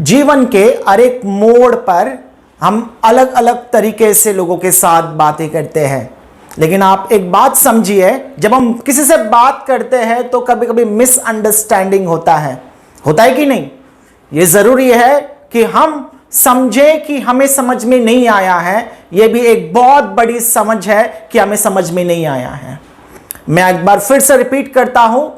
जीवन के हर एक मोड़ पर हम अलग अलग तरीके से लोगों के साथ बातें करते हैं, लेकिन आप एक बात समझिए, जब हम किसी से बात करते हैं तो कभी कभी मिसअंडरस्टैंडिंग होता है कि नहीं? यह जरूरी है कि हम समझे कि हमें समझ में नहीं आया है। यह भी एक बहुत बड़ी समझ है कि हमें समझ में नहीं आया है। मैं एक बार फिर से रिपीट करता हूं,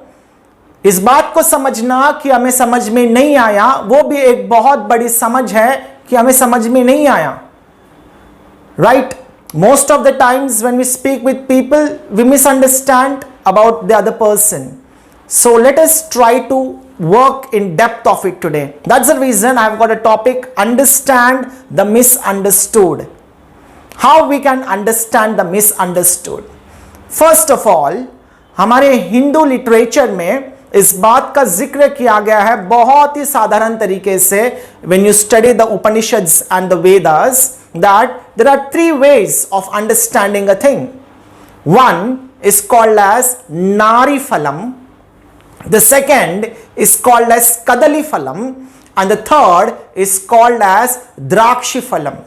इस बात को समझना कि हमें समझ में नहीं आया, वो भी एक बहुत बड़ी समझ है कि हमें समझ में नहीं आया। Right? Most of the times when we speak with people, we misunderstand about the other person. So let us try to work in depth of it today. That's the reason I've got a topic, understand the misunderstood. How we can understand the misunderstood? First of all, हमारे Hindu literature में इस बात का जिक्र किया गया है बहुत ही साधारण तरीके से, when you study the Upanishads and the Vedas, that there are three ways of understanding a thing. One is called as Nari Phalam, the second is called as Kadali Phalam, and the third is called as Drakshi Phalam.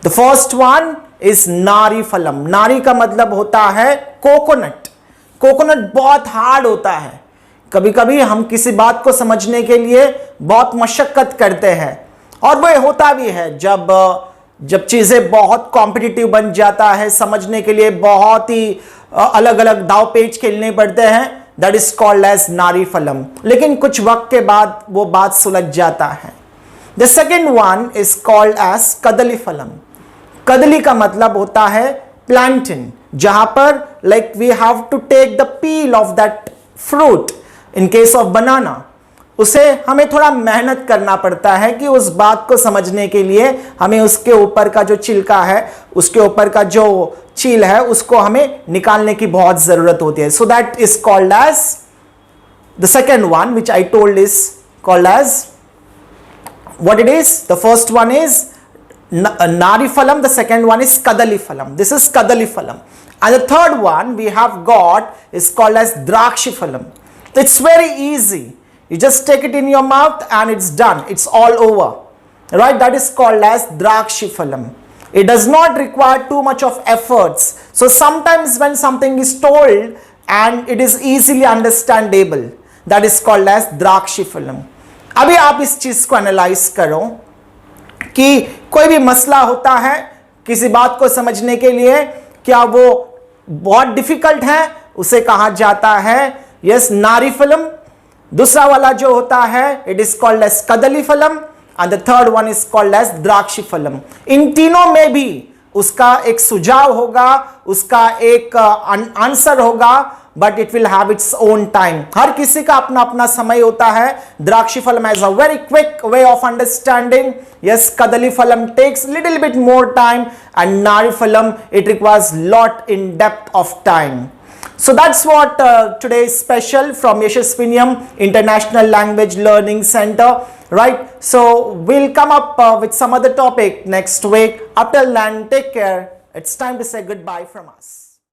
The first one is Nari Phalam. नारी का मतलब होता है coconut. Coconut बहुत hard होता है। कभी कभी हम किसी बात को समझने के लिए बहुत मशक्कत करते हैं, और वो होता भी है जब चीजें बहुत कॉम्पिटिटिव बन जाता है, समझने के लिए बहुत ही अलग अलग दाव पेच खेलने पड़ते हैं। दैट इज कॉल्ड एज नारी फलम। लेकिन कुछ वक्त के बाद वो बात सुलझ जाता है। The second one is called as kadali phalam. कदली का मतलब होता है प्लांटिन, जहां पर like we have to take the peel off that fruit. In case of banana, उसे हमें थोड़ा मेहनत करना पड़ता है कि उस बात को समझने के लिए हमें उसके ऊपर का जो छिलका है, उसके ऊपर का जो छील है, उसको हमें निकालने की बहुत जरूरत होती है। So that is called as the second one which I told is called as what it is. The first one is Nari Phalam, the second one is Kadali Phalam. This is Kadali Phalam. And the third one we have got is called as Drakshi Phalam. It's very easy. You just take it in your mouth and it's done. It's all over. Right? That is called as Drakshi Phalam. It does not require too much of efforts. So sometimes when something is told and it is easily understandable, that is called as Drakshi Phalam. अभी आप इस चीज को analyse करो कि कोई भी मसला होता है किसी बात को समझने के लिए, क्या वो बहुत डिफिकल्ट है, उसे कहा जाता है यस नारी फलम। दूसरा वाला जो होता है it is called as kadali phalam, and the third one is called as drakshi phalam. इन तीनों में भी उसका एक सुझाव होगा, उसका एक आंसर होगा, but it will have its own time. हर किसी का अपना अपना समय होता है। Drakshi phalam has a very quick way of understanding. Yes, kadali phalam takes little bit more time, and nari phalam it requires lot in depth of time. So that's what today is special from Yashaswiniam International Language Learning Center, right? So we'll come up with some other topic next week. Up till then, take care. It's time to say goodbye from us.